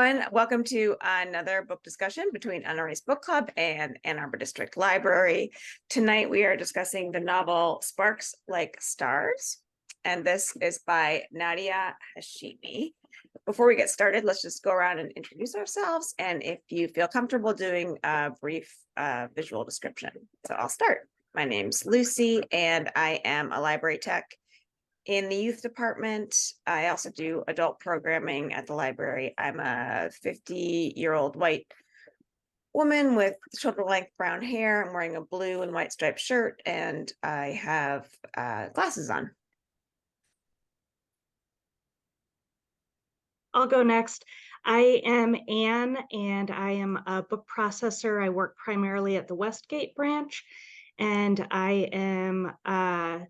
everyone. Welcome to another book discussion between Unerased Book Club and Ann Arbor District Library. Tonight we are discussing the novel Sparks Like Stars, and this is by Nadia Hashimi. Before we get started, let's just go around and introduce ourselves, and if you feel comfortable doing a brief visual description. So I'll start. My name's Lucy, and I am a library tech in the youth department. I also do adult programming at the library. I'm a 50-year-old white woman with shoulder-length brown hair. I'm wearing a blue and white striped shirt, and I have glasses on. I'll go next. I am Anne, and I am a book processor. I work primarily at the Westgate branch, and I am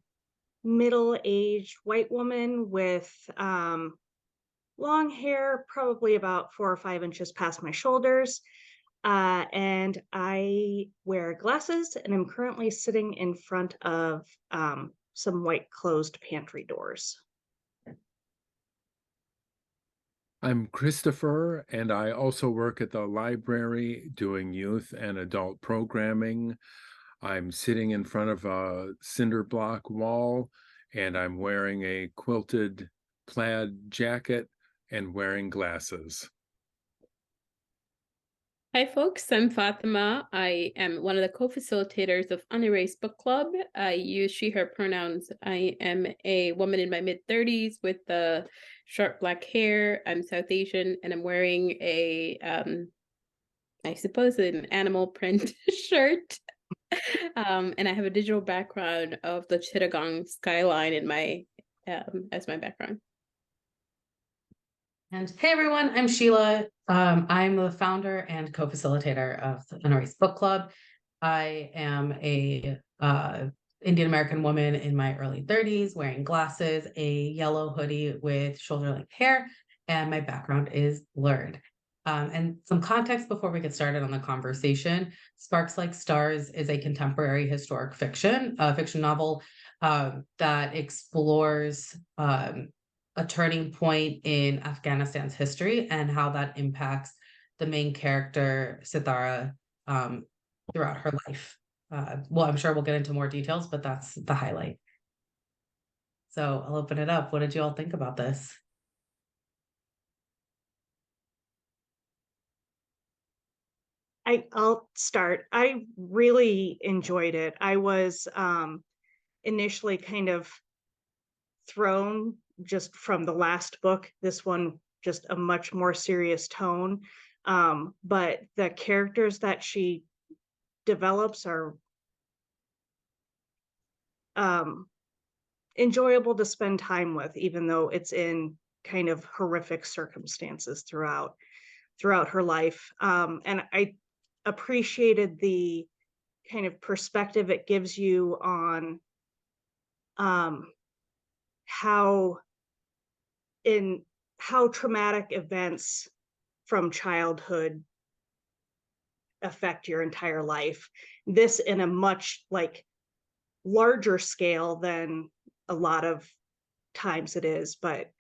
middle-aged white woman with long hair, probably about 4 or 5 inches past my shoulders. And I wear glasses, and I'm currently sitting in front of some white closed pantry doors. I'm Christopher, and I also work at the library doing youth and adult programming. I'm sitting in front of a cinder block wall, and I'm wearing a quilted plaid jacket and wearing glasses. Hi folks, I'm Fatema. I am one of the co-facilitators of Unerased Book Club. I use she, her pronouns. I am a woman in my mid-30s with short black hair. I'm South Asian, and I'm wearing a, I suppose an animal print shirt. And I have a digital background of the Chittagong skyline in my as my background. And hey everyone, I'm Sheela. I'm the founder and co-facilitator of the Unerased Book Club. I am a Indian American woman in my early 30s, wearing glasses, a yellow hoodie with shoulder-length hair, and my background is blurred. And some context before we get started on the conversation. Sparks Like Stars is a contemporary historic fiction novel that explores a turning point in Afghanistan's history and how that impacts the main character, Sithara, throughout her life. Well, I'm sure we'll get into more details, but that's the highlight. So I'll open it up. What did you all think about this? I'll start. I really enjoyed it. I was initially kind of thrown just from the last book. This one, just a much more serious tone. But the characters that she develops are enjoyable to spend time with, even though it's in kind of horrific circumstances throughout her life. And I appreciated the kind of perspective it gives you on how traumatic events from childhood affect your entire life. This in a much larger scale than a lot of times it is, but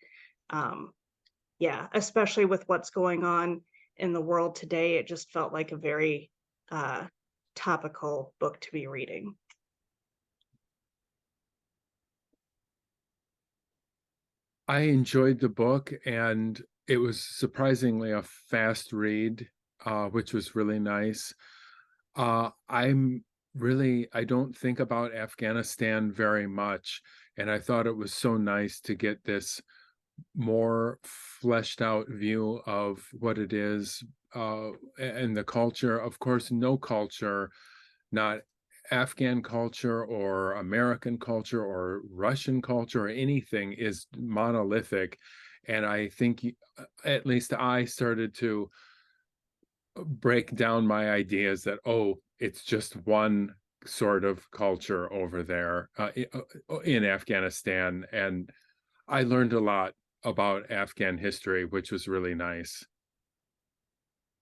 yeah, especially with what's going on in the world today, it just felt like a very topical book to be reading. I enjoyed the book, and it was surprisingly a fast read, which was really nice. I don't think about Afghanistan very much, and I thought it was so nice to get this more fleshed out view of what it is and the culture. Of course, no culture, not Afghan culture or American culture or Russian culture or anything, is monolithic. And I think at least I started to break down my ideas that, oh, it's just one sort of culture over there in Afghanistan. And I learned a lot about Afghan history, which was really nice.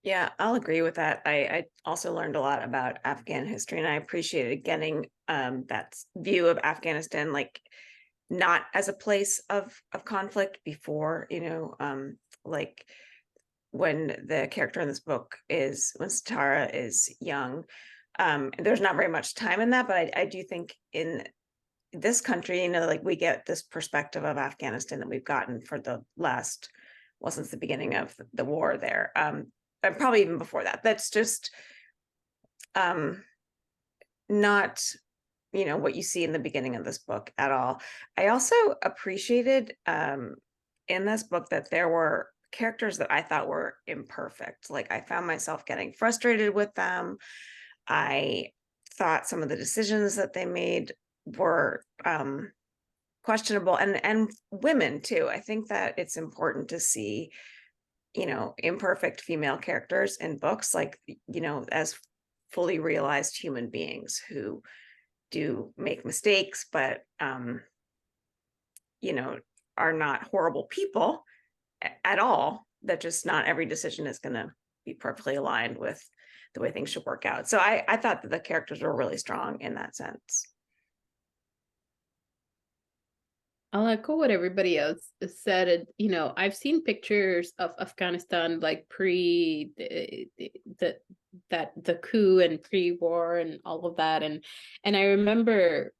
Yeah, I'll agree with that. I also learned a lot about Afghan history, and I appreciated getting that view of Afghanistan, like not as a place of conflict before, like when the character in this book when Satara is young. There's not very much time in that, but I do think in this country, you know, like we get this perspective of Afghanistan that we've gotten for the last, well, since the beginning of the war there, but probably even before that. That's just not, you know, what you see in the beginning of this book at all. I also appreciated in this book that there were characters that I thought were imperfect. Like I found myself getting frustrated with them. I thought some of the decisions that they made were questionable, and women too. I think that it's important to see, you know, imperfect female characters in books, like, you know, as fully realized human beings who do make mistakes, but you know, are not horrible people at all. That just not every decision is going to be perfectly aligned with the way things should work out. So I thought that the characters were really strong in that sense. I'll echo what everybody else said. And, you know, I've seen pictures of Afghanistan like pre the coup and pre-war and all of that, and I remember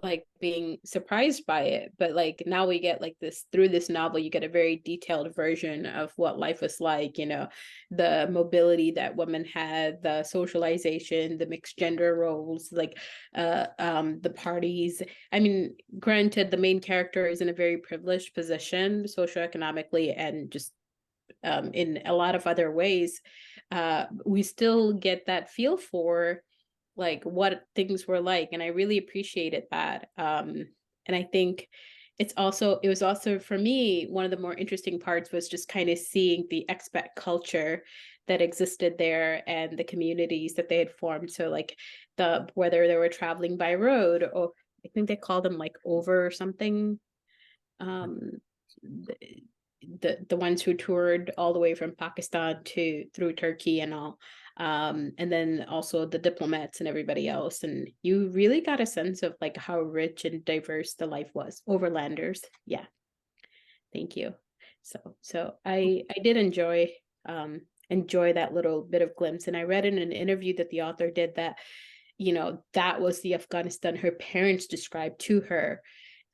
like being surprised by it. But like now we get like this, through this novel, you get a very detailed version of what life was like, you know, the mobility that women had, the socialization, the mixed gender roles, like the parties. I mean, granted, the main character is in a very privileged position socioeconomically and just in a lot of other ways. We still get that feel for like what things were like, and I really appreciated that. And I think it was also for me, one of the more interesting parts was just kind of seeing the expat culture that existed there and the communities that they had formed. So like whether they were traveling by road, or I think they call them like over or something, the ones who toured all the way from Pakistan through Turkey and all, and then also the diplomats and everybody else. And you really got a sense of like how rich and diverse the life was. Overlanders. Yeah. Thank you. So I did enjoy that little bit of glimpse. And I read in an interview that the author did that, you know, that was the Afghanistan her parents described to her,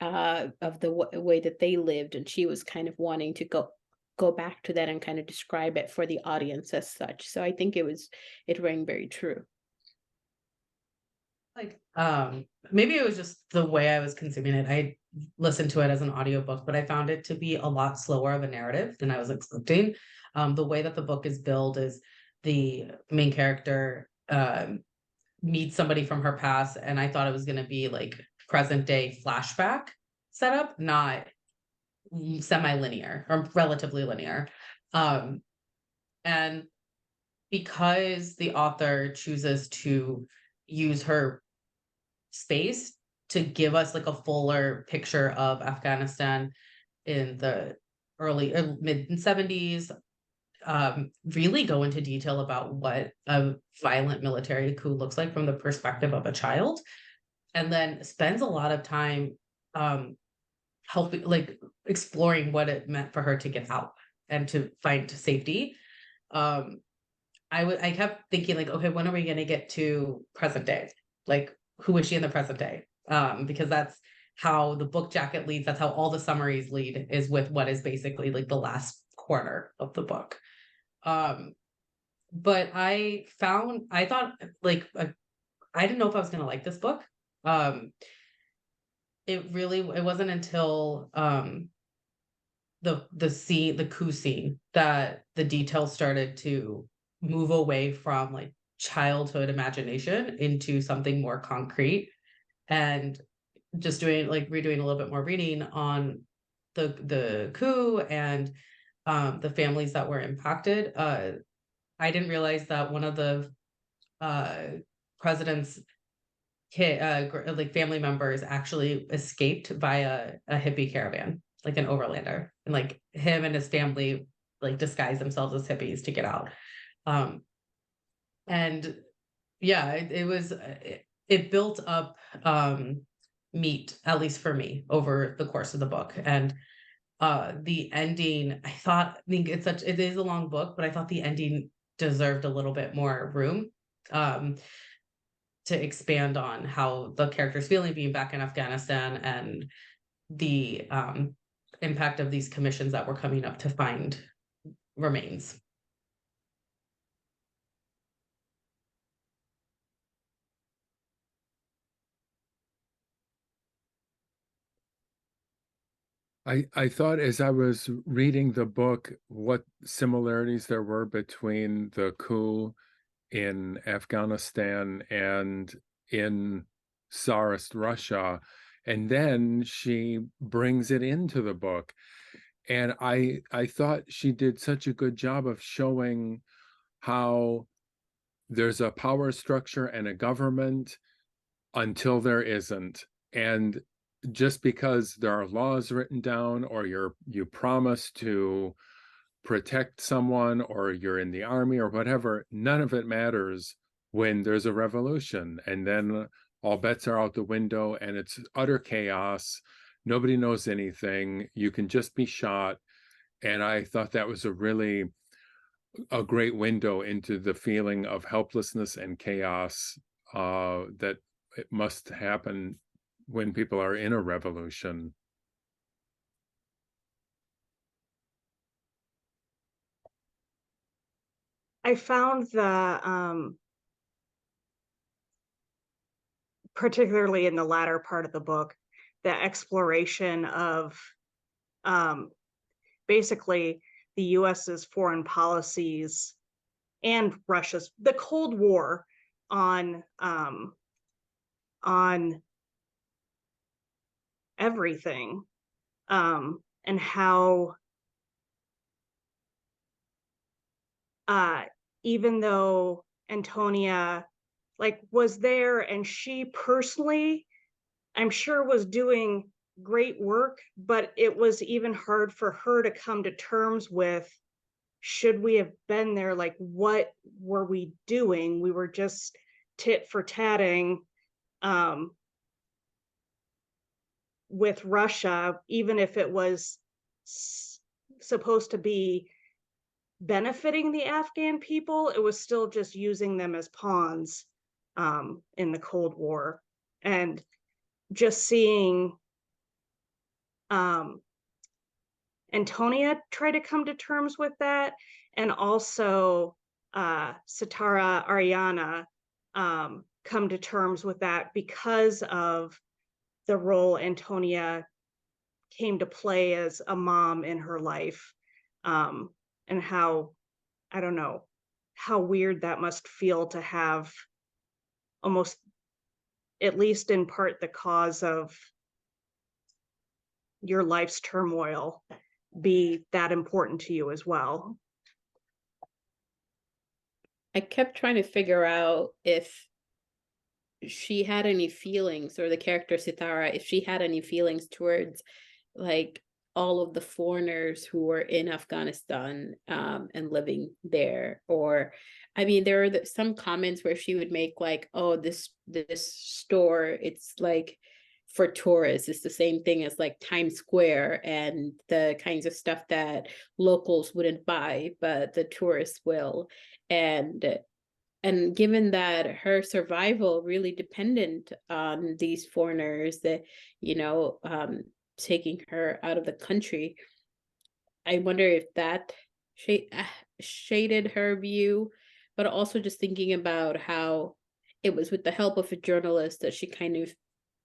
of the way that they lived, and she was kind of wanting to go back to that and kind of describe it for the audience as such. So I think it rang very true. Like maybe it was just the way I was consuming it. I listened to it as an audiobook, but I found it to be a lot slower of a narrative than I was expecting. The way that the book is billed is the main character meets somebody from her past, and I thought it was going to be like present day flashback setup, not semi-linear or relatively linear. And because the author chooses to use her space to give us like a fuller picture of Afghanistan in the early or mid 70s, really go into detail about what a violent military coup looks like from the perspective of a child, and then spends a lot of time helping, like exploring what it meant for her to get out and to find safety. I kept thinking like, okay, when are we going to get to present day? Like, who is she in the present day? Because that's how the book jacket leads. That's how all the summaries lead, is with what is basically like the last quarter of the book. But I thought like, I didn't know if I was going to like this book. It wasn't until the coup scene that the details started to move away from like childhood imagination into something more concrete, and just redoing a little bit more reading on the coup and the families that were impacted. I didn't realize that one of the president's like family members actually escaped via a hippie caravan, like an overlander, and like him and his family like disguised themselves as hippies to get out. And yeah, it built up meat, at least for me, over the course of the book. And the ending, I think it is a long book, but I thought the ending deserved a little bit more room to expand on how the character's feeling being back in Afghanistan and the impact of these commissions that were coming up to find remains. I thought as I was reading the book, what similarities there were between the coup in Afghanistan and in Tsarist Russia. And then she brings it into the book. And I thought she did such a good job of showing how there's a power structure and a government until there isn't. And just because there are laws written down, or you promise to protect someone, or you're in the army or whatever, none of it matters when there's a revolution. And then all bets are out the window and it's utter chaos. Nobody knows anything. You can just be shot. And I thought that was a great window into the feeling of helplessness and chaos that it must happen when people are in a revolution. I found the particularly in the latter part of the book, the exploration of basically the US's foreign policies and Russia's, the Cold War on everything, and how even though Antonia was there, and she personally, I'm sure, was doing great work, but it was even hard for her to come to terms with, should we have been there? Like, what were we doing? We were just tit for tatting with Russia, even if it was supposed to be benefiting the Afghan people, it was still just using them as pawns in the Cold War. And just seeing Antonia try to come to terms with that, and also Sitara Ariana come to terms with that because of the role Antonia came to play as a mom in her life, and how, I don't know, how weird that must feel to have almost, at least in part, the cause of your life's turmoil be that important to you as well. I kept trying to figure out if she had any feelings, or the character Sitara, if she had any feelings towards like all of the foreigners who were in Afghanistan and living there. Or I mean, there are some comments where she would make like, oh, this store, it's like for tourists, it's the same thing as like Times Square, and the kinds of stuff that locals wouldn't buy but the tourists will. And given that her survival really dependent on these foreigners that, taking her out of the country, I wonder if that shaded her view, but also just thinking about how it was with the help of a journalist that she kind of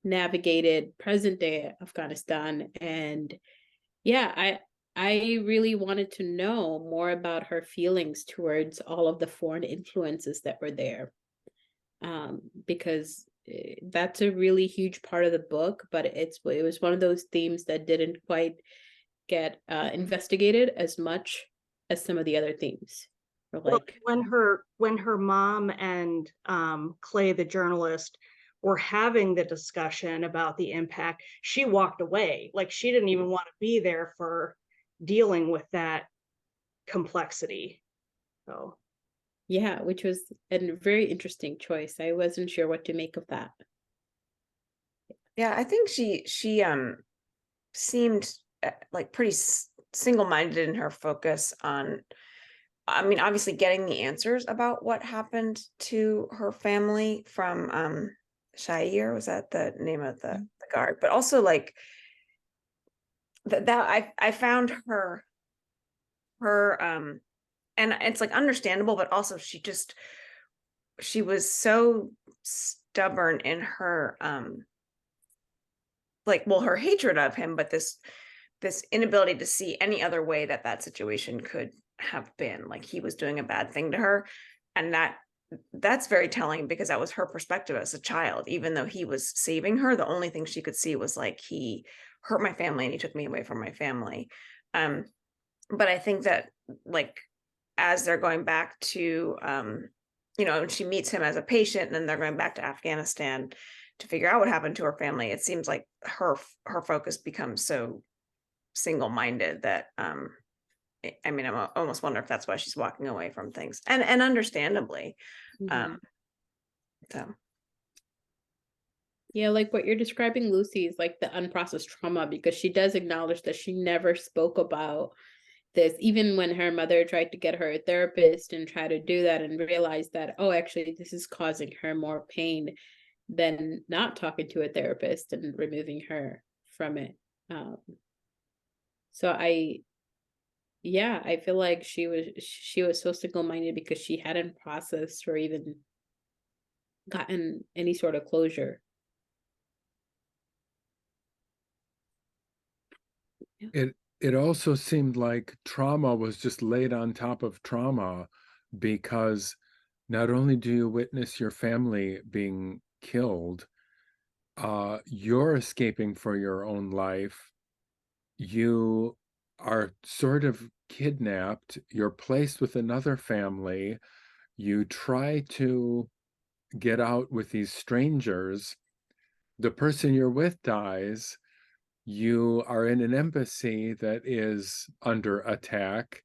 navigated present day Afghanistan. And yeah, I really wanted to know more about her feelings towards all of the foreign influences that were there, because that's a really huge part of the book, but it was one of those themes that didn't quite get investigated as much as some of the other themes. Like when her mom and Clay, the journalist, were having the discussion about the impact, she walked away. Like, she didn't even want to be there for dealing with that complexity. So yeah, which was a very interesting choice. I wasn't sure what to make of that. Yeah, I think she seemed like pretty single-minded in her focus on, I mean, obviously getting the answers about what happened to her family from Shair, was that the name of the guard, but also like that I found her and it's like understandable, but also she was so stubborn in her like, well, her hatred of him, but this inability to see any other way that that situation could have been, like he was doing a bad thing to her. And that's very telling, because that was her perspective as a child. Even though he was saving her, the only thing she could see was like, he hurt my family and he took me away from my family. But I think that, like, as they're going back to you know, she meets him as a patient, and then they're going back to Afghanistan to figure out what happened to her family, it seems like her focus becomes so single-minded that I mean, I almost wonder if that's why she's walking away from things, and understandably. So Yeah, like what you're describing, Lucy, is like the unprocessed trauma, because she does acknowledge that she never spoke about this, even when her mother tried to get her a therapist and try to do that, and realized that, oh, actually, this is causing her more pain than not talking to a therapist and removing her from it. So I feel like she was so single-minded because she hadn't processed or even gotten any sort of closure. It also seemed like trauma was just laid on top of trauma, because not only do you witness your family being killed, you're escaping for your own life. You are sort of kidnapped. You're placed with another family. You try to get out with these strangers. The person you're with dies. You are in an embassy that is under attack.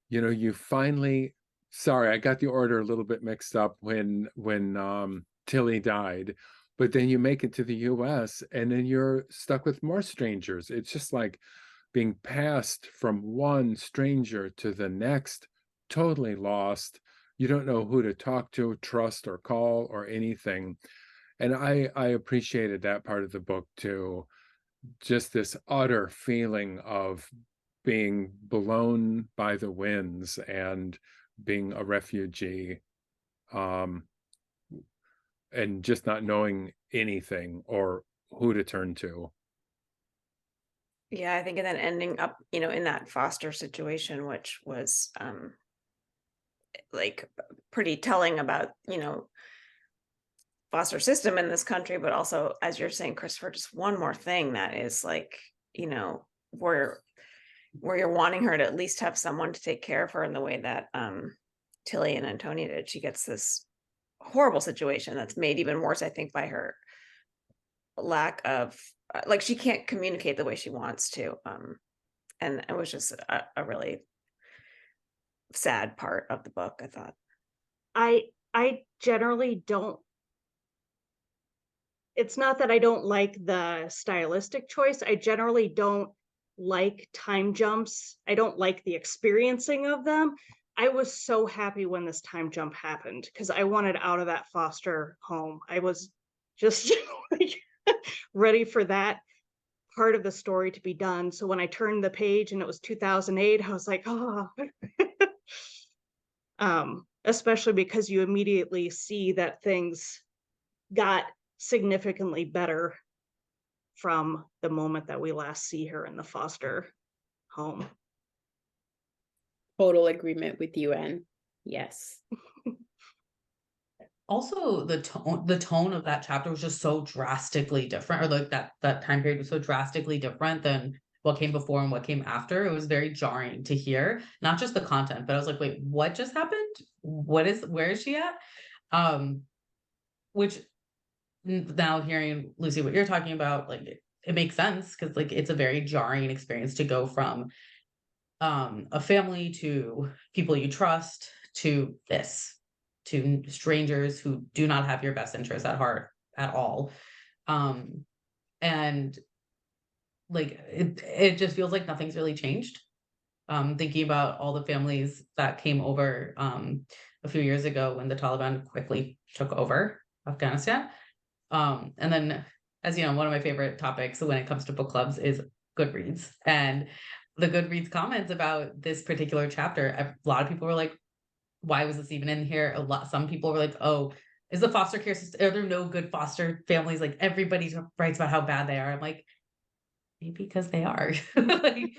You know, you finally, sorry, I got the order a little bit mixed up when Tilly died, but then you make it to the US and then you're stuck with more strangers. It's just like being passed from one stranger to the next, totally lost. You don't know who to talk to, trust, or call, or anything. And I appreciated that part of the book too. Just this utter feeling of being blown by the winds and being a refugee, and just not knowing anything or who to turn to. yeah, I think, and then ending up, you know, in that foster situation, which was like pretty telling about, you know, foster system in this country, but also, as you're saying, Christopher, just one more thing that is like, you know, where you're wanting her to at least have someone to take care of her in the way that Tilly and Antonia did. She gets this horrible situation that's made even worse, I think, by her lack of like, she can't communicate the way she wants to. And it was just a really sad part of the book, I thought. I generally don't, it's not that I don't like the stylistic choice. I generally don't like time jumps. I don't like the experiencing of them. I was so happy when this time jump happened, because I wanted out of that foster home. I was just like ready for that part of the story to be done. So when I turned the page and it was 2008, I was like, oh. Especially because you immediately see that things got significantly better from the moment that we last see her in the foster home. Total agreement with you, Anne. Yes. Also, the tone of that chapter was just so drastically different, or like that time period was so drastically different than what came before and what came after. It was very jarring to hear, not just the content, but I was like, wait, what just happened? Where is she at? Which now hearing, Lucy, what you're talking about, like it makes sense, because like it's a very jarring experience to go from a family to people you trust to this, to strangers who do not have your best interests at heart at all. And like it just feels like nothing's really changed. Thinking about all the families that came over a few years ago when the Taliban quickly took over Afghanistan. And then, as you know, one of my favorite topics when it comes to book clubs is Goodreads. And the Goodreads comments about this particular chapter, a lot of people were like, why was this even in here? Some people were like, oh, is the foster care system, are there no good foster families? Like everybody writes about how bad they are. I'm like, maybe because they are. Like,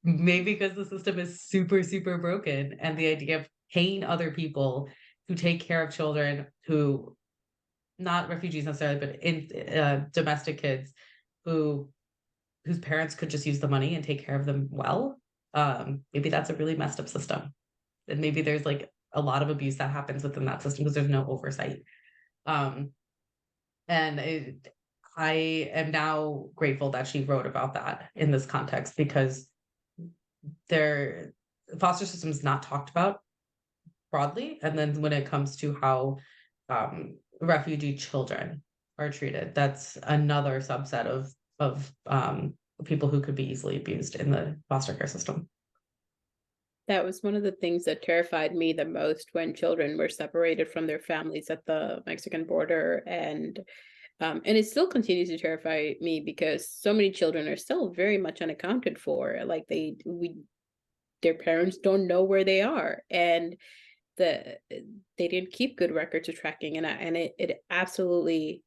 maybe because the system is super, super broken. And the idea of paying other people who take care of children who, not refugees necessarily, but in domestic kids whose parents could just use the money and take care of them well. Maybe that's a really messed up system. And maybe there's like a lot of abuse that happens within that system because there's no oversight. Um, and I am now grateful that she wrote about that in this context, because foster system is not talked about broadly. And then when it comes to how refugee children are treated, that's another subset of people who could be easily abused in the foster care system. That was one of the things that terrified me the most when children were separated from their families at the Mexican border. And it still continues to terrify me because so many children are still very much unaccounted for. Like their parents don't know where they are, and they didn't keep good records of tracking. And it absolutely,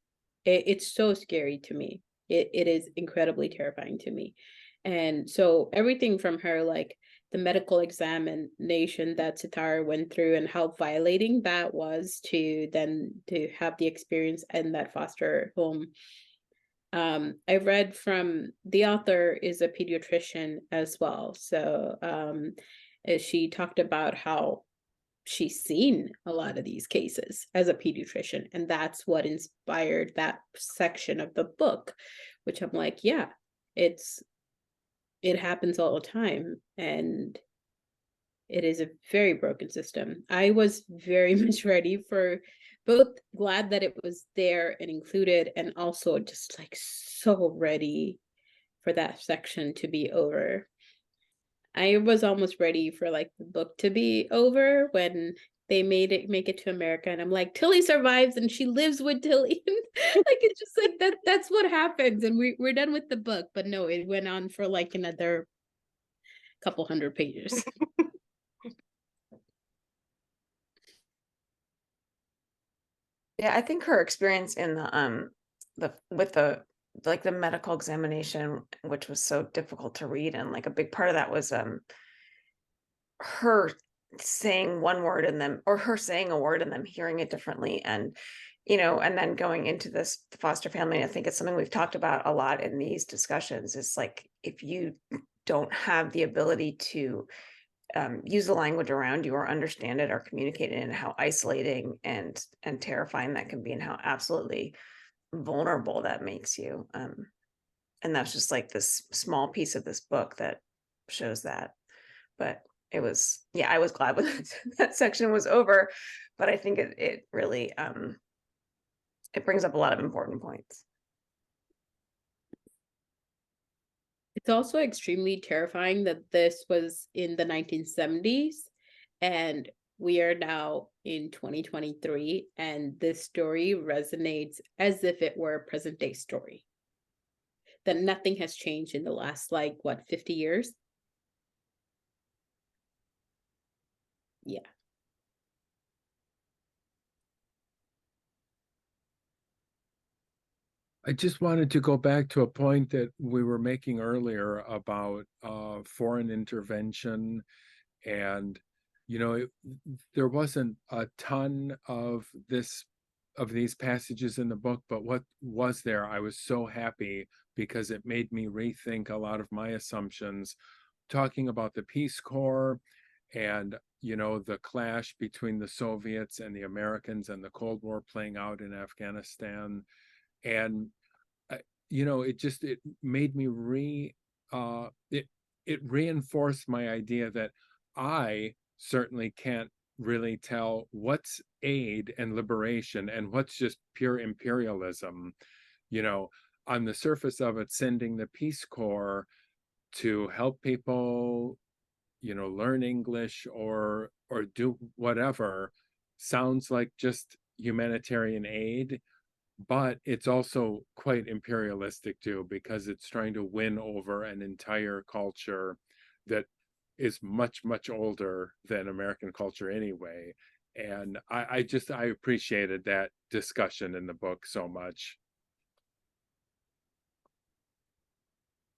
it's so scary to me. It is incredibly terrifying to me. And so everything from her, like the medical examination that Sitara went through and how violating that was, to then to have the experience in that foster home. I read from the author is a pediatrician as well. So she talked about how she's seen a lot of these cases as a pediatrician, and that's what inspired that section of the book, which I'm like, yeah, it happens all the time, and it is a very broken system. I was very much ready for, both glad that it was there and included, and also just like so ready for that section to be over. I was almost ready for like the book to be over when they make it to America, and I'm like, Tilly survives and she lives with Tilly. Like it's just like that's what happens, and we're done with the book. But no, it went on for like another couple hundred pages. Yeah, I think her experience in the like the medical examination, which was so difficult to read, and like a big part of that was her saying one word and them, or her saying a word and them hearing it differently. And and then going into this foster family, I think it's something we've talked about a lot in these discussions. It's like, if you don't have the ability to use the language around you or understand it or communicate it, and how isolating and terrifying that can be, and how absolutely vulnerable that makes you. And that's just like this small piece of this book that shows that. But it was, yeah, I was glad when that section was over, but I think it really it brings up a lot of important points. It's also extremely terrifying that this was in the 1970s, and we are now in 2023, and this story resonates as if it were a present day story. That nothing has changed in the last, like, what, 50 years? Yeah. I just wanted to go back to a point that we were making earlier about foreign intervention. And there wasn't a ton of these passages in the book, but what was there, I was so happy, because it made me rethink a lot of my assumptions, talking about the Peace Corps and the clash between the Soviets and the Americans, and the Cold War playing out in Afghanistan. And it made me it reinforced my idea that I certainly can't really tell what's aid and liberation and what's just pure imperialism. on the surface of it, sending the Peace Corps to help people, learn English or do whatever sounds like just humanitarian aid, but it's also quite imperialistic too, because it's trying to win over an entire culture that is much, much older than American culture anyway. And I appreciated that discussion in the book so much.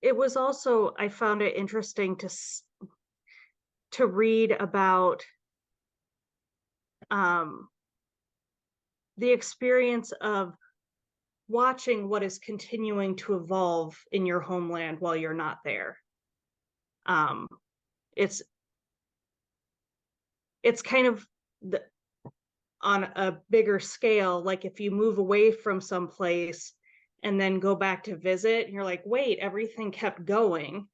It was also, I found it interesting to read about the experience of watching what is continuing to evolve in your homeland while you're not there. It's kind of on a bigger scale, like if you move away from some place and then go back to visit, you're like, wait, everything kept going.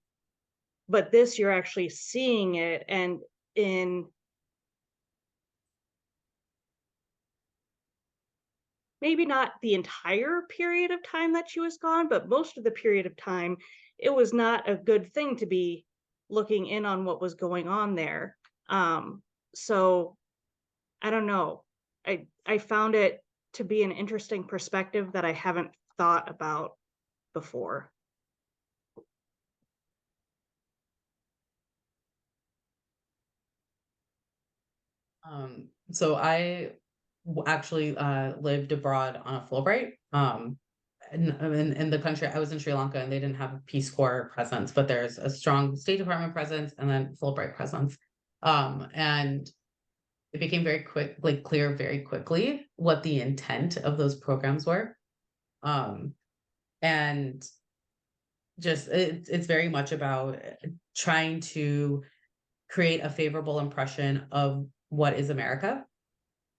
But this, you're actually seeing it, and in maybe not the entire period of time that she was gone, but most of the period of time, it was not a good thing to be looking in on what was going on there. So I don't know. I found it to be an interesting perspective that I haven't thought about before. So I actually lived abroad on a Fulbright. In the country, I was in Sri Lanka, and they didn't have a Peace Corps presence, but there's a strong State Department presence and then Fulbright presence. And it became very clear very quickly what the intent of those programs were. And just it's very much about trying to create a favorable impression of what is America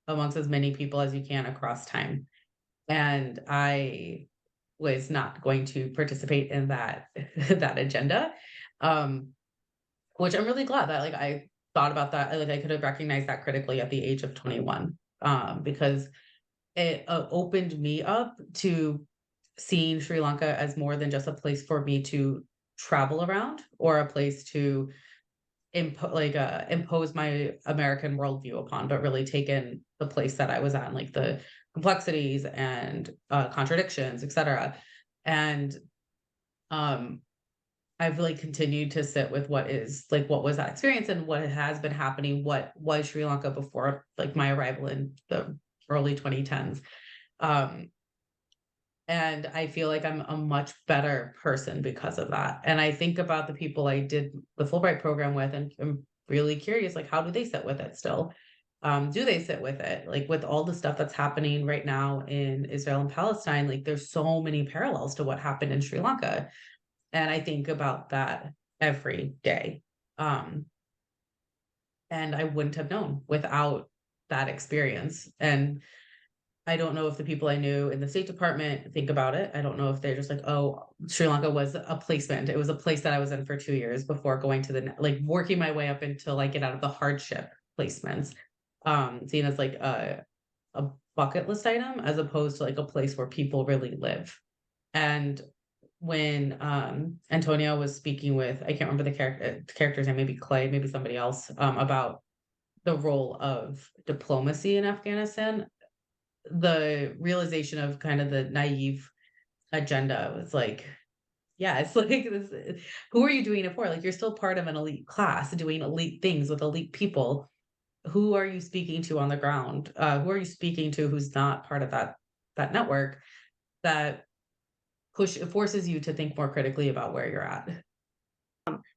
amongst as many people as you can across time. And I was not going to participate in that that agenda, which I'm really glad that I thought about that. I could have recognized that critically at the age of 21, because it opened me up to seeing Sri Lanka as more than just a place for me to travel around or a place to impose my American worldview upon, but really taken the place that I was at, and the complexities and contradictions, etc. And I've continued to sit with what was that experience and what has been happening, what was Sri Lanka before my arrival in the early 2010s. And I feel like I'm a much better person because of that. And I think about the people I did the Fulbright program with, and I'm really curious, how do they sit with it still? Do they sit with it? With all the stuff that's happening right now in Israel and Palestine, there's so many parallels to what happened in Sri Lanka. And I think about that every day. And I wouldn't have known without that experience. And I don't know if the people I knew in the State Department think about it. I don't know if they're just oh, Sri Lanka was a placement. It was a place that I was in for 2 years before going to working my way up until I get out of the hardship placements, seen as a bucket list item as opposed to a place where people really live. And when Antonio was speaking with, I can't remember the character's name, maybe Clay, maybe somebody else, about the role of diplomacy in Afghanistan, the realization of kind of the naive agenda was yeah, it's this, who are you doing it for? You're still part of an elite class doing elite things with elite people. Who are you speaking to on the ground? Who are you speaking to who's not part of that network that forces you to think more critically about where you're at?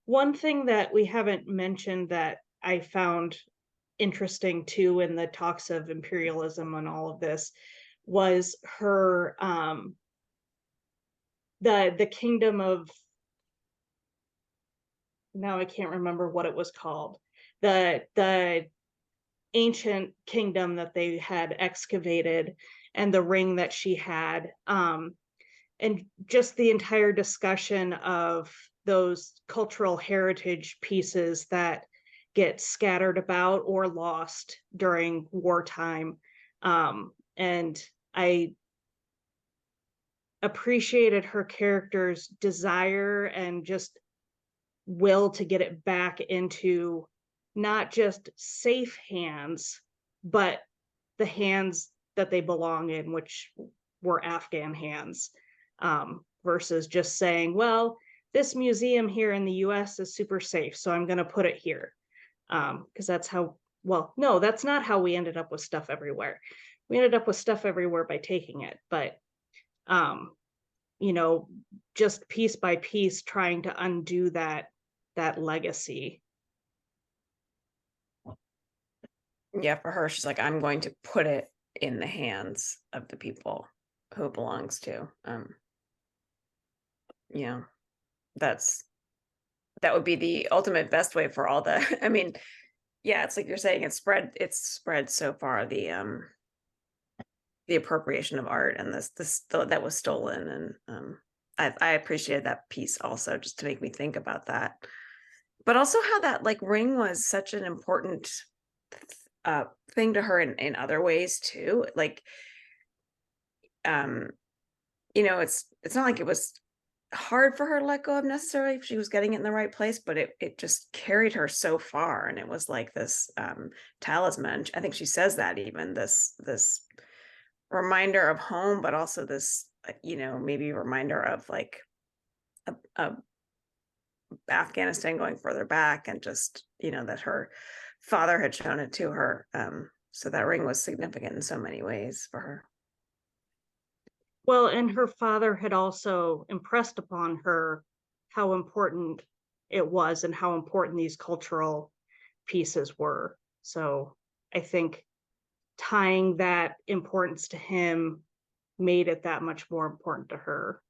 One thing that we haven't mentioned that I found interesting too in the talks of imperialism and all of this was her the kingdom of, now I can't remember what it was called, the ancient kingdom that they had excavated, and the ring that she had, and just the entire discussion of those cultural heritage pieces that get scattered about or lost during wartime. And appreciated her character's desire and just will to get it back into not just safe hands, but the hands that they belong in, which were Afghan hands, versus just saying, well, this museum here in the US is super safe, so I'm going to put it here. Because that's how, well, no, that's not how we ended up with stuff everywhere. We ended up with stuff everywhere by taking it, but you know, just piece by piece trying to undo that legacy. Yeah, for her, she's like, I'm going to put it in the hands of the people who it belongs to. You know, that would be the ultimate best way for all the, I mean, yeah, it's like you're saying, it's spread so far, the appropriation of art and this that was stolen. And I appreciated that piece also, just to make me think about that. But also how that like ring was such an important thing to her in other ways too. Like, you know, it's not like it was hard for her to let go of necessarily if she was getting it in the right place, but it just carried her so far. And it was like this talisman. I think she says that even this reminder of home, but also this, you know, maybe reminder of like a Afghanistan going further back, and just, you know, that her father had shown it to her. So that ring was significant in so many ways for her. Well, and her father had also impressed upon her how important it was and how important these cultural pieces were. So I think tying that importance to him made it that much more important to her.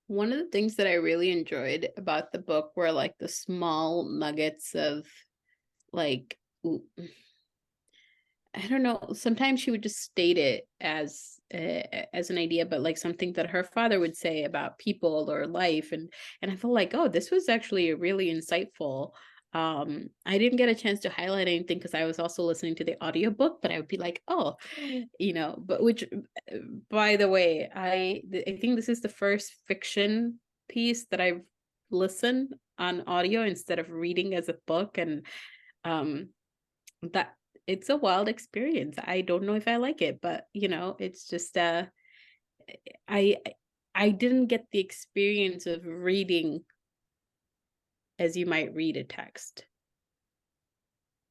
One of the things that I really enjoyed about the book were like the small nuggets of like, I don't know, sometimes she would just state it as an idea, but like something that her father would say about people or life, and I felt like, oh, this was actually really insightful. I didn't get a chance to highlight anything because I was also listening to the audiobook, but I would be like, oh, you know, but which, by the way, I think this is the first fiction piece that I've listened on audio instead of reading as a book, and that it's a wild experience. I don't know if I like it, but you know, it's just I didn't get the experience of reading as you might read a text.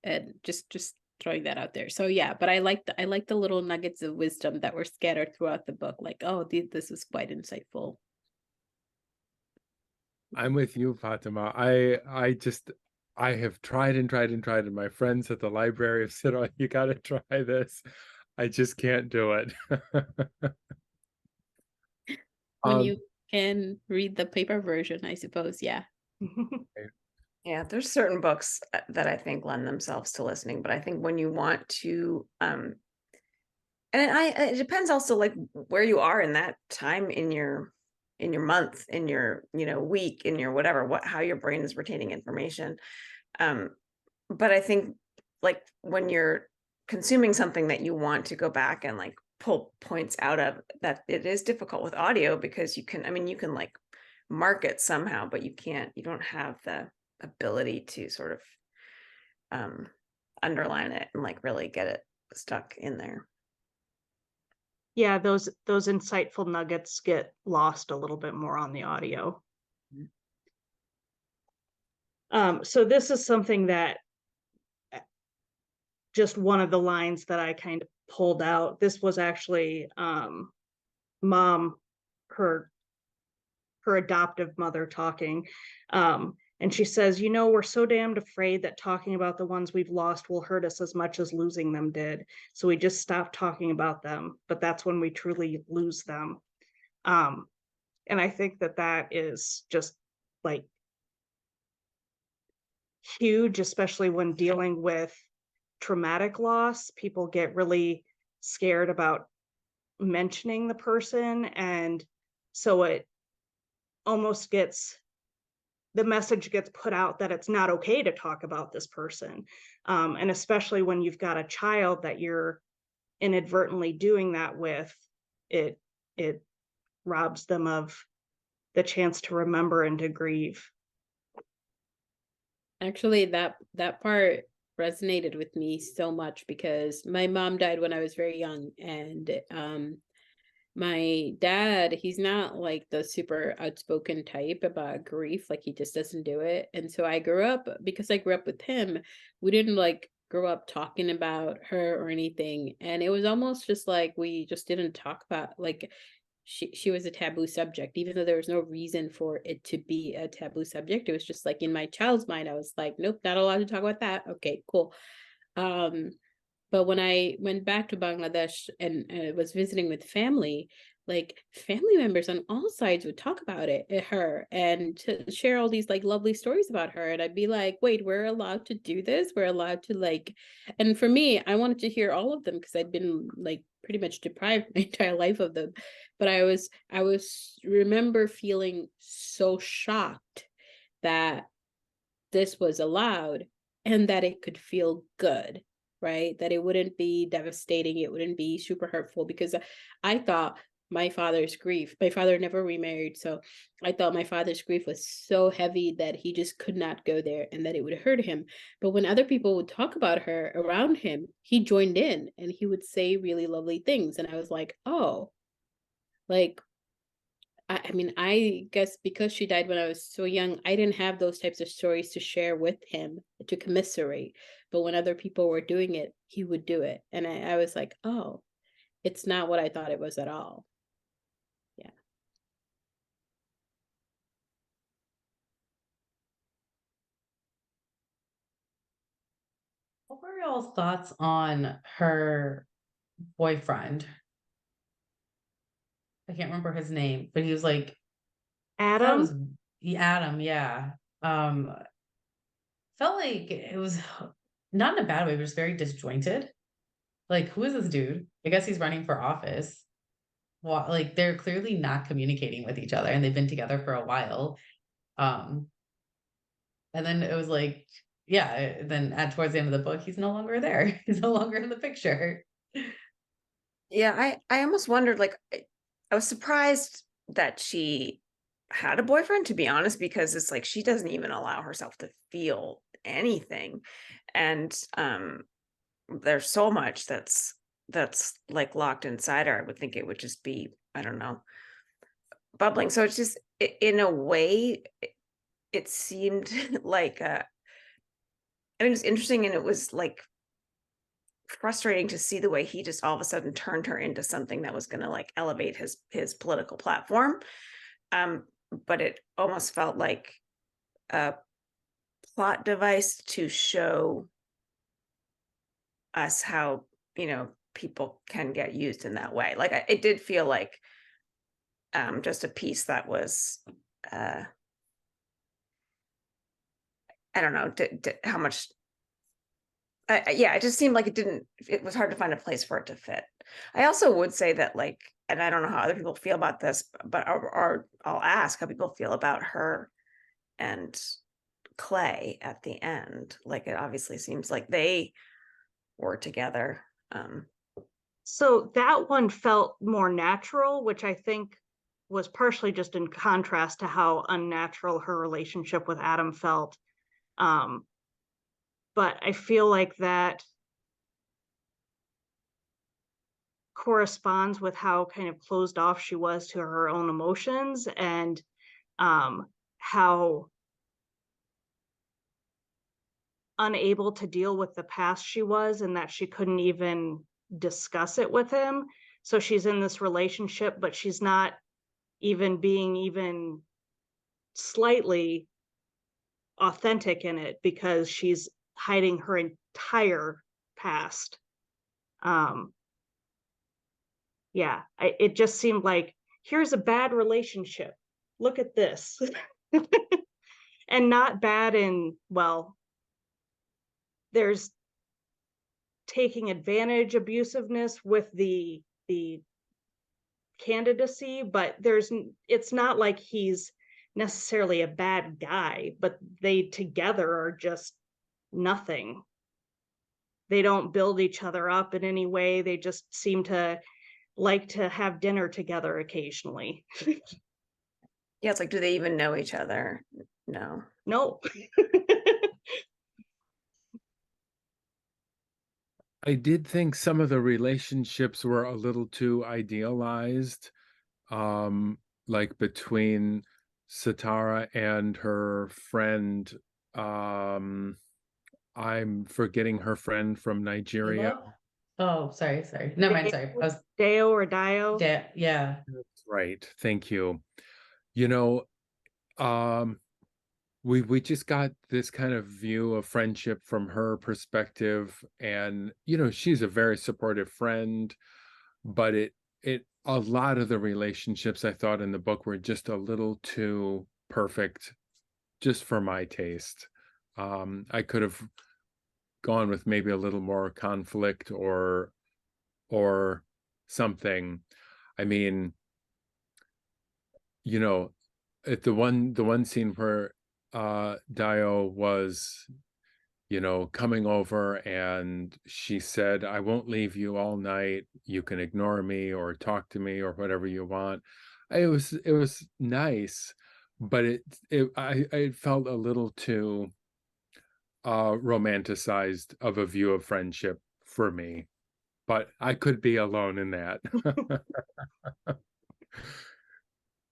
And just throwing that out there. So yeah, but I like the little nuggets of wisdom that were scattered throughout the book. Like, oh, this is quite insightful. I'm with you, Fatima. I have tried and tried and tried, and my friends at the library have said, oh, you got to try this. I just can't do it. When you can read the paper version, I suppose. Yeah. Yeah, there's certain books that I think lend themselves to listening, but I think when you want to, and it depends also like where you are in that time in your month, in your, you know, week, in your whatever, how your brain is retaining information. But I think like when you're consuming something that you want to go back and like pull points out of, that it is difficult with audio, because you can, I mean, you can like mark it somehow, but you don't have the ability to sort of underline it and like really get it stuck in there. Yeah, those insightful nuggets get lost a little bit more on the audio. So this is something that just one of the lines that I kind of pulled out. This was actually mom, her adoptive mother talking. And she says, you know, we're so damned afraid that talking about the ones we've lost will hurt us as much as losing them did. So we just stopped talking about them, but that's when we truly lose them. And I think that is just like huge, especially when dealing with traumatic loss. People get really scared about mentioning the person, and so it almost gets the message gets put out that it's not okay to talk about this person. And especially when you've got a child that you're inadvertently doing that with, it robs them of the chance to remember and to grieve. Actually, that part resonated with me so much because my mom died when I was very young, and my dad, he's not like the super outspoken type about grief, like he just doesn't do it. And so I grew up, because I grew up with him, we didn't like grow up talking about her or anything, and it was almost just like we just didn't talk about, like, she was a taboo subject, even though there was no reason for it to be a taboo subject. It was just like, in my child's mind, I was like, nope, not allowed to talk about that. Okay, cool. But when I went back to Bangladesh and was visiting with family, like family members on all sides would talk about her, and to share all these like lovely stories about her. And I'd be like, wait, we're allowed to do this? We're allowed to like, and for me, I wanted to hear all of them because I'd been like pretty much deprived my entire life of them. But I was remember feeling so shocked that this was allowed and that it could feel good, right? That it wouldn't be devastating, it wouldn't be super hurtful, because I thought my father's grief, my father never remarried, so I thought my father's grief was so heavy that he just could not go there and that it would hurt him. But when other people would talk about her around him, he joined in and he would say really lovely things. And I was like, oh, like, I mean, I guess because she died when I was so young, I didn't have those types of stories to share with him, to commiserate. But when other people were doing it, he would do it. And I was like, oh, it's not what I thought it was at all. Yeah. What were y'all's thoughts on her boyfriend? I can't remember his name, but he was like, I thought it was Adam, Adam, yeah. Um, Felt like it was not in a bad way, but just very disjointed. Like, who is this dude? I guess he's running for office. Well, like they're clearly not communicating with each other, and they've been together for a while. Um, and then it was like, yeah, then at towards the end of the book, he's no longer there. He's no longer in the picture. Yeah, I almost wondered, like, I was surprised that she had a boyfriend, to be honest, because it's like she doesn't even allow herself to feel anything. And there's so much that's like locked inside her. I would think it would just be, I don't know, bubbling. So it's just in a way, it seemed like I think it was interesting, and it was like frustrating to see the way he just all of a sudden turned her into something that was going to like elevate his political platform. But it almost felt like a plot device to show us how, people can get used in that way. Like it did feel like just a piece that was I don't know how much. Yeah, it just seemed like it was hard to find a place for it to fit. I also would say that, like, and I don't know how other people feel about this, but or I'll ask how people feel about her and Clay at the end. Like, it obviously seems like they were together. so that one felt more natural, which I think was partially just in contrast to how unnatural her relationship with Adam felt. But I feel like that corresponds with how kind of closed off she was to her own emotions, and how unable to deal with the past she was, and that she couldn't even discuss it with him. So she's in this relationship, but she's not even being even slightly authentic in it because she's hiding her entire past. Yeah, it just seemed like, here's a bad relationship, look at this. And not bad in, well, there's taking advantage abusiveness with the candidacy, but it's not like he's necessarily a bad guy, but they together are just nothing. They don't build each other up in any way. They just seem to like to have dinner together occasionally. Yeah, it's like, do they even know each other? No. No. I did think some of the relationships were a little too idealized, like between Satara and her friend. I'm forgetting her friend from Nigeria. Sheela? Oh, sorry, sorry. Never mind, sorry. I was Deo or Dio? yeah. That's right. Thank you. You know, um, we just got this kind of view of friendship from her perspective, and she's a very supportive friend, but it a lot of the relationships I thought in the book were just a little too perfect just for my taste. I could have gone with maybe a little more conflict or something. I mean, at the one scene where Dio was coming over, and she said, "I won't leave you all night. You can ignore me or talk to me or whatever you want." It was nice, but I felt a little too romanticized of a view of friendship for me. But I could be alone in that.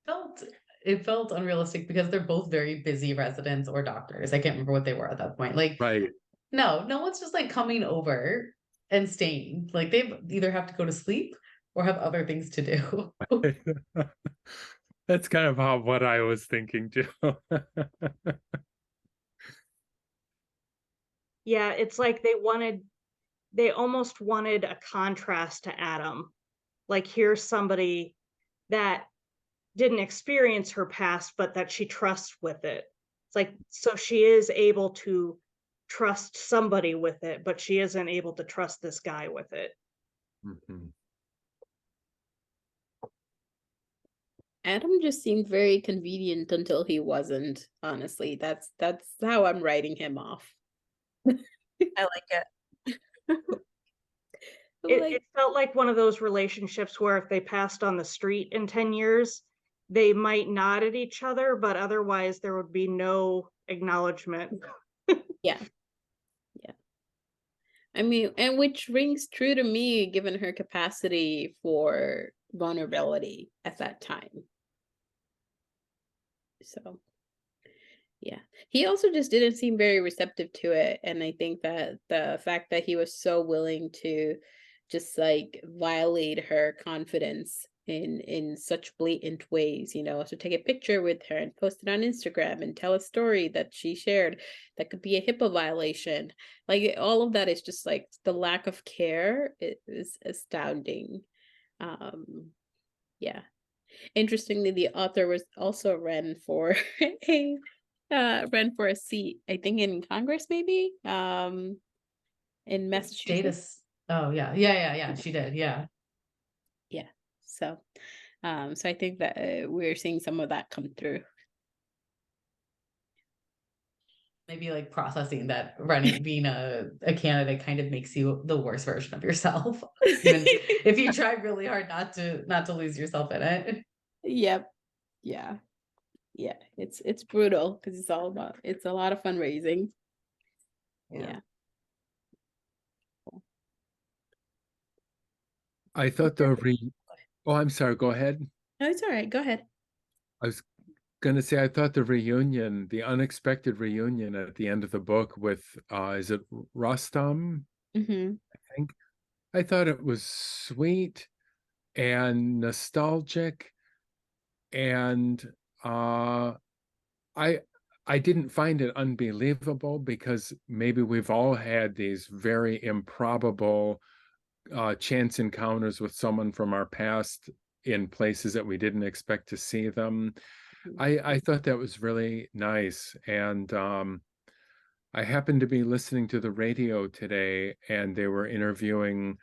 Felt it felt unrealistic because they're both very busy residents or doctors. I can't remember what they were at that point. Like, Right. no one's just like coming over and staying. Like they either have to go to sleep or have other things to do. That's kind of what I was thinking too. Yeah, it's like they almost wanted a contrast to Adam. Like, here's somebody that didn't experience her past, but that she trusts with it. It's like, so she is able to trust somebody with it, but she isn't able to trust this guy with it. Mhm. Adam just seemed very convenient until he wasn't, honestly. That's how I'm writing him off. I like it. It felt like one of those relationships where if they passed on the street in 10 years, they might nod at each other, but otherwise there would be no acknowledgement. Yeah. Yeah. I mean, and which rings true to me given her capacity for vulnerability at that time. So, yeah. He also just didn't seem very receptive to it. And I think that the fact that he was so willing to just like violate her confidence in such blatant ways, so take a picture with her and post it on Instagram and tell a story that she shared that could be a HIPAA violation. Like all of that is just like the lack of care is astounding. Yeah. Interestingly, the author was also ran for a seat, I think in Congress, maybe, in Massachusetts. Status. Oh yeah. She did. Yeah. Yeah. So, so I think that we're seeing some of that come through. Maybe like processing that being a candidate kind of makes you the worst version of yourself. Even if you try really hard not to lose yourself in it. Yep. Yeah. Yeah. It's brutal because it's a lot of fundraising. Yeah. I thought oh, I'm sorry, go ahead. No, it's all right. Go ahead. I was gonna say I thought the unexpected reunion at the end of the book with is it Rostam? Mm-hmm. I think. I thought it was sweet and nostalgic, and I I didn't find it unbelievable because maybe we've all had these very improbable chance encounters with someone from our past in places that we didn't expect to see them. I thought that was really nice, and I happened to be listening to the radio today, and they were interviewing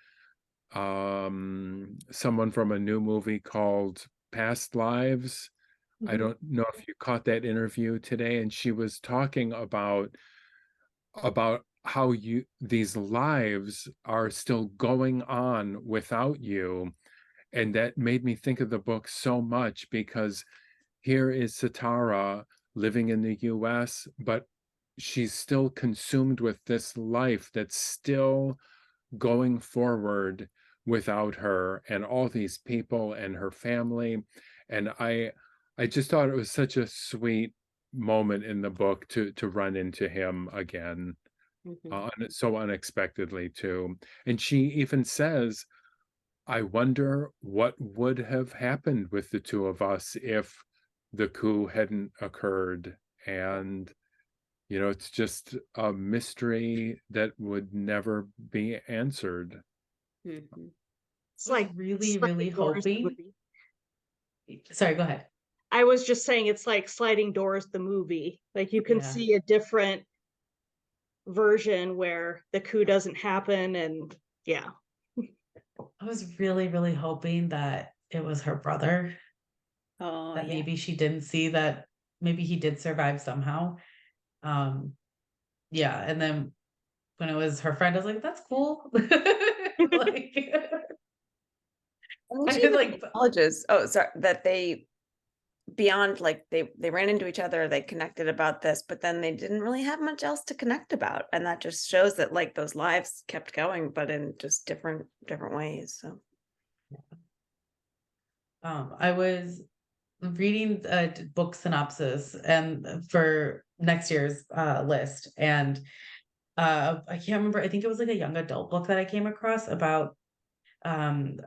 someone from a new movie called Past Lives, I don't know if you caught that interview today, and she was talking about how these lives are still going on without you. And that made me think of the book so much, because here is Satara living in the US, but she's still consumed with this life that's still going forward without her and all these people and her family. And I just thought it was such a sweet moment in the book to run into him again, so unexpectedly too. And she even says, I wonder what would have happened with the two of us if the coup hadn't occurred. And it's just a mystery that would never be answered. Mhm. It's like really, sliding really doors, the hoping. movie. Sorry, go ahead. I was just saying it's like Sliding Doors, the movie. Like you can Yeah. see a different version where the coup doesn't happen, and yeah. I was really, really hoping that it was her brother, Oh, that yeah. maybe she didn't see that maybe he did survive somehow. Um, yeah, and then when it was her friend, I was like, that's cool. Like, I mean, I she could even like, acknowledges, oh, sorry, that they beyond like they ran into each other, they connected about this, but then they didn't really have much else to connect about, and that just shows that like those lives kept going, but in just different ways. So I was reading a book synopsis and for next year's list, and I can't remember. I think it was like a young adult book that I came across about um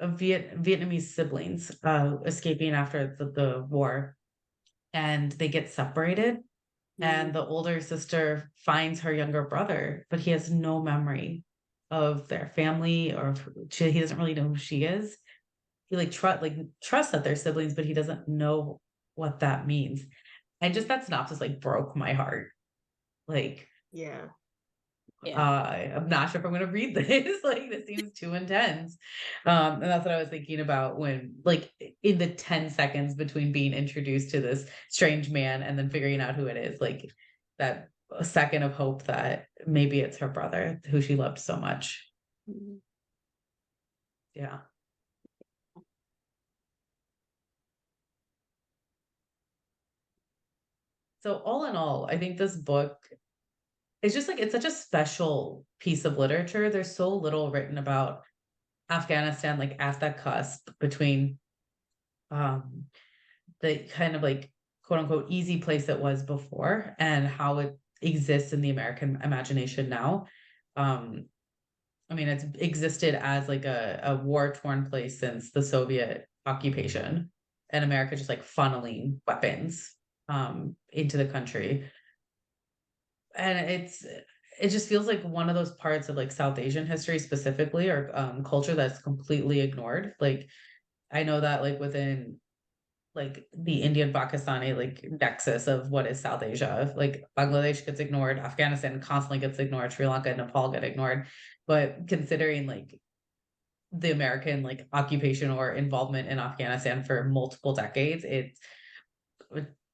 Vietnamese siblings escaping after the war, and they get separated, and the older sister finds her younger brother, but he has no memory of their family, or he doesn't really know who she is. He trusts that they're siblings, but he doesn't know what that means. And just that synopsis like broke my heart. Like, Yeah. I'm not sure if I'm gonna read this. Like, this seems too intense. And that's what I was thinking about when, like, in the 10 seconds between being introduced to this strange man and then figuring out who it is, like that a second of hope that maybe it's her brother who she loved so much. Mhm. Yeah. So all in all, I think this book is just like, it's such a special piece of literature. There's so little written about Afghanistan, like at that cusp between um the kind of like quote unquote easy place it was before and how it exists in the American imagination now. Um, I mean, it's existed as like a war-torn place since the Soviet occupation, and America just like funneling weapons into the country. And it just feels like one of those parts of like South Asian history specifically, or culture, that's completely ignored. Like I know that like within like the Indian Pakistani like nexus of what is South Asia. Like Bangladesh gets ignored, Afghanistan constantly gets ignored, Sri Lanka and Nepal get ignored. But considering like the American like occupation or involvement in Afghanistan for multiple decades, it's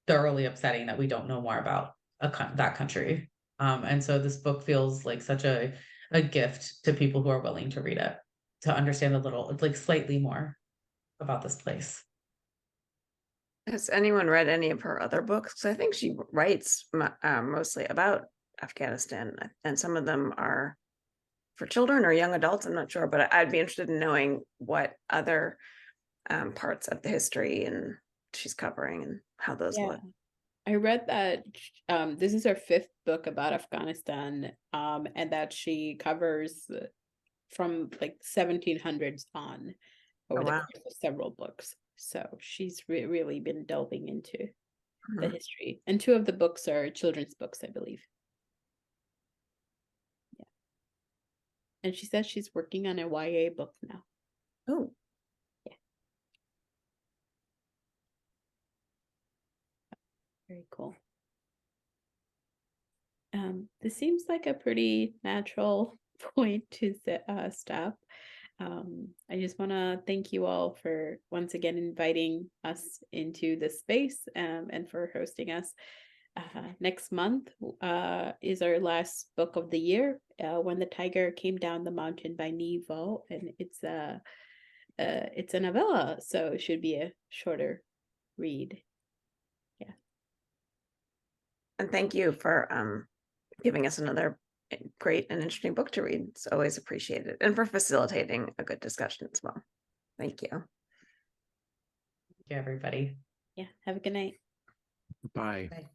thoroughly upsetting that we don't know more about that country. And so this book feels like such a gift to people who are willing to read it, to understand a little, like slightly more about this place. has anyone read any of her other books? Because I think she writes mostly about Afghanistan, and some of them are for children or young adults. I'm not sure, but I'd be interested in knowing what other parts of the history and she's covering and how those Yeah. look. I read that this is her fifth book about Afghanistan, and that she covers from like 1700s on over Oh, the wow. course of several books. So she's really been delving into the history. And two of the books are children's books, I believe. Yeah. And she says she's working on a YA book now. Oh, Very cool. This seems like a pretty natural point to stop. I just want to thank you all for once again inviting us into this space, and for hosting us. Next month is our last book of the year, When the Tiger Came Down the Mountain by Nevo, and it's a novella, so it should be a shorter read. Yeah. And thank you for giving us another great and interesting book to read. It's always appreciated, and for facilitating a good discussion as well. Thank you. Thank you, everybody. Yeah. Have a good night. Bye. Bye.